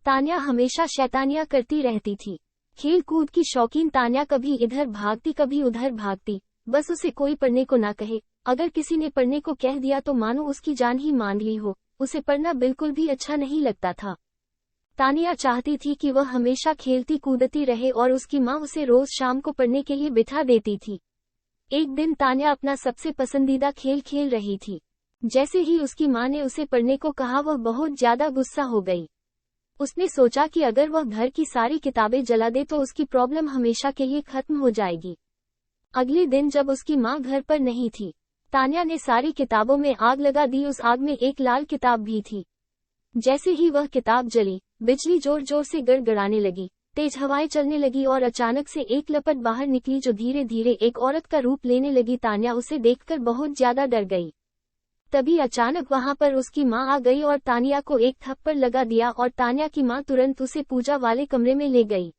तान्या हमेशा शैतानियां करती रहती थी। खेल कूद की शौकीन तान्या कभी इधर भागती कभी उधर भागती, बस उसे कोई पढ़ने को ना कहे। अगर किसी ने पढ़ने को कह दिया तो मानो उसकी जान ही मान ली हो। उसे पढ़ना बिल्कुल भी अच्छा नहीं लगता था। तानिया चाहती थी कि वह हमेशा खेलती कूदती रहे और उसकी माँ उसे रोज शाम को पढ़ने के लिए बिठा देती थी। एक दिन तान्या अपना सबसे पसंदीदा खेल खेल रही थी। जैसे ही उसकी माँ ने उसे पढ़ने को कहा वह बहुत ज्यादा गुस्सा हो गई। उसने सोचा कि अगर वह घर की सारी किताबें जला दे तो उसकी प्रॉब्लम हमेशा के लिए खत्म हो जाएगी। अगले दिन जब उसकी माँ घर पर नहीं थी, तान्या ने सारी किताबों में आग लगा दी। उस आग में एक लाल किताब भी थी। जैसे ही वह किताब जली, बिजली जोर जोर से गड़गड़ाने लगी, तेज हवाएं चलने लगी और अचानक से एक लपट बाहर निकली जो धीरे धीरे एक औरत का रूप लेने लगी। तान्या उसे देखकर बहुत ज्यादा डर गई। तभी अचानक वहां पर उसकी माँ आ गई और तान्या को एक थप्पड़ लगा दिया और तान्या की माँ तुरंत उसे पूजा वाले कमरे में ले गई।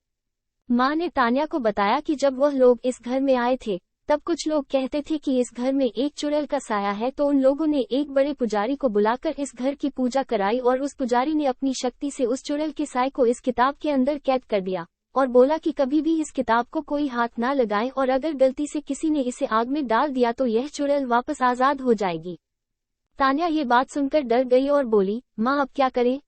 माँ ने तान्या को बताया कि जब वह लोग इस घर में आए थे तब कुछ लोग कहते थे कि इस घर में एक चुड़ैल का साया है, तो उन लोगों ने एक बड़े पुजारी को बुलाकर इस घर की पूजा कराई और उस पुजारी ने अपनी शक्ति से उस चुड़ैल के साए को इस किताब के अंदर कैद कर दिया और बोला कि कभी भी इस किताब को कोई हाथ ना लगाए और अगर गलती से किसी ने इसे आग में डाल दिया तो यह चुड़ैल वापस आजाद हो जाएगी। तान्या ये बात सुनकर डर गई और बोली, माँ अब क्या करें?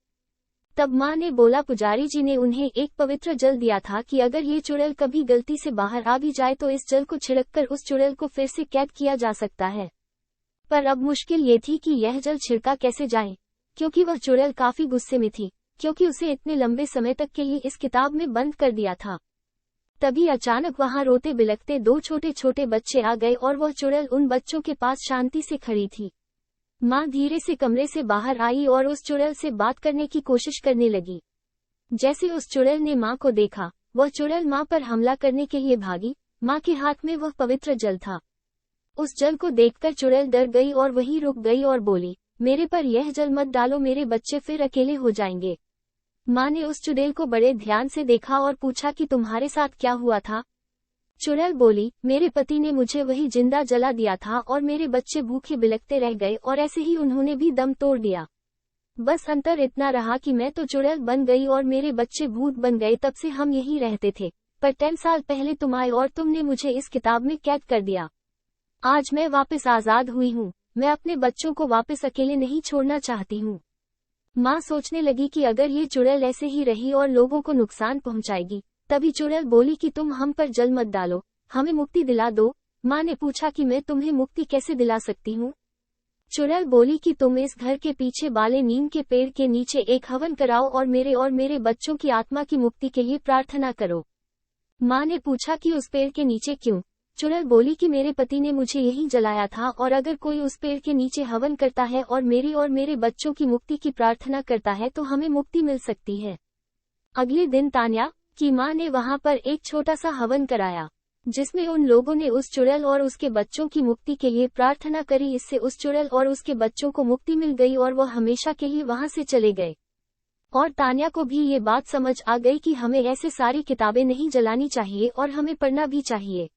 तब माँ ने बोला, पुजारी जी ने उन्हें एक पवित्र जल दिया था कि अगर ये चुड़ैल कभी गलती से बाहर आ भी जाए तो इस जल को छिड़ककर उस चुड़ैल को फिर से कैद किया जा सकता है। पर अब मुश्किल ये थी कि यह जल छिड़का कैसे जाए, क्योंकि वह चुड़ैल काफी गुस्से में थी, क्योंकि उसे इतने लंबे समय तक के लिए इस किताब में बंद कर दिया था। तभी अचानक वहां रोते बिलखते दो छोटे छोटे बच्चे आ गए और वह चुड़ैल उन बच्चों के पास शांति से खड़ी थी। माँ धीरे से कमरे से बाहर आई और उस चुड़ैल से बात करने की कोशिश करने लगी। जैसे उस चुड़ैल ने माँ को देखा, वह चुड़ैल माँ पर हमला करने के लिए भागी। माँ के हाथ में वह पवित्र जल था। उस जल को देखकर चुड़ैल डर गई और वहीं रुक गई और बोली, मेरे पर यह जल मत डालो, मेरे बच्चे फिर अकेले हो जाएंगे। माँ ने उस चुड़ैल को बड़े ध्यान से देखा और पूछा कि तुम्हारे साथ क्या हुआ था? चुड़ैल बोली, मेरे पति ने मुझे वही जिंदा जला दिया था और मेरे बच्चे भूखे बिलखते रह गए और ऐसे ही उन्होंने भी दम तोड़ दिया। बस अंतर इतना रहा कि मैं तो चुड़ैल बन गई और मेरे बच्चे भूत बन गए। तब से हम यहीं रहते थे, पर 10 साल पहले तुम आए और तुमने मुझे इस किताब में कैद कर दिया। आज मैं वापस आजाद हुई हूँ। मैं अपने बच्चों को वापस अकेले नहीं छोड़ना चाहती हूँ। माँ सोचने लगी कि अगर ये चुड़ैल ऐसे ही रही और लोगों को नुकसान पहुँचाएगी। तभी चुड़ैल बोली कि तुम हम पर जल मत डालो, हमें मुक्ति दिला दो। माँ ने पूछा कि मैं तुम्हें मुक्ति कैसे दिला सकती हूँ? चुड़ैल बोली कि तुम इस घर के पीछे बाले नीम के पेड़ के नीचे एक हवन कराओ और मेरे बच्चों की आत्मा की मुक्ति के लिए प्रार्थना करो। माँ ने पूछा कि उस पेड़ के नीचे क्यों? चुड़ैल बोली कि मेरे पति ने मुझे यहीं जलाया था और अगर कोई उस पेड़ के नीचे हवन करता है और मेरे बच्चों की मुक्ति की प्रार्थना करता है तो हमें मुक्ति मिल सकती है। अगले दिन तान्या की माँ ने वहां पर एक छोटा सा हवन कराया, जिसमें उन लोगों ने उस चुड़ैल और उसके बच्चों की मुक्ति के लिए प्रार्थना करी। इससे उस चुड़ैल और उसके बच्चों को मुक्ति मिल गई और वह हमेशा के लिए वहां से चले गए। और तान्या को भी ये बात समझ आ गई कि हमें ऐसे सारी किताबें नहीं जलानी चाहिए और हमें पढ़ना भी चाहिए,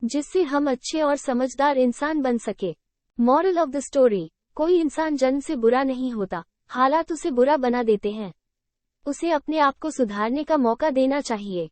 जिससे हम अच्छे और समझदार इंसान बन सके। मॉरल ऑफ द स्टोरी, कोई इंसान जन्म से बुरा नहीं होता, हालात उसे बुरा बना देते हैं। उसे अपने आप को सुधारने का मौका देना चाहिए।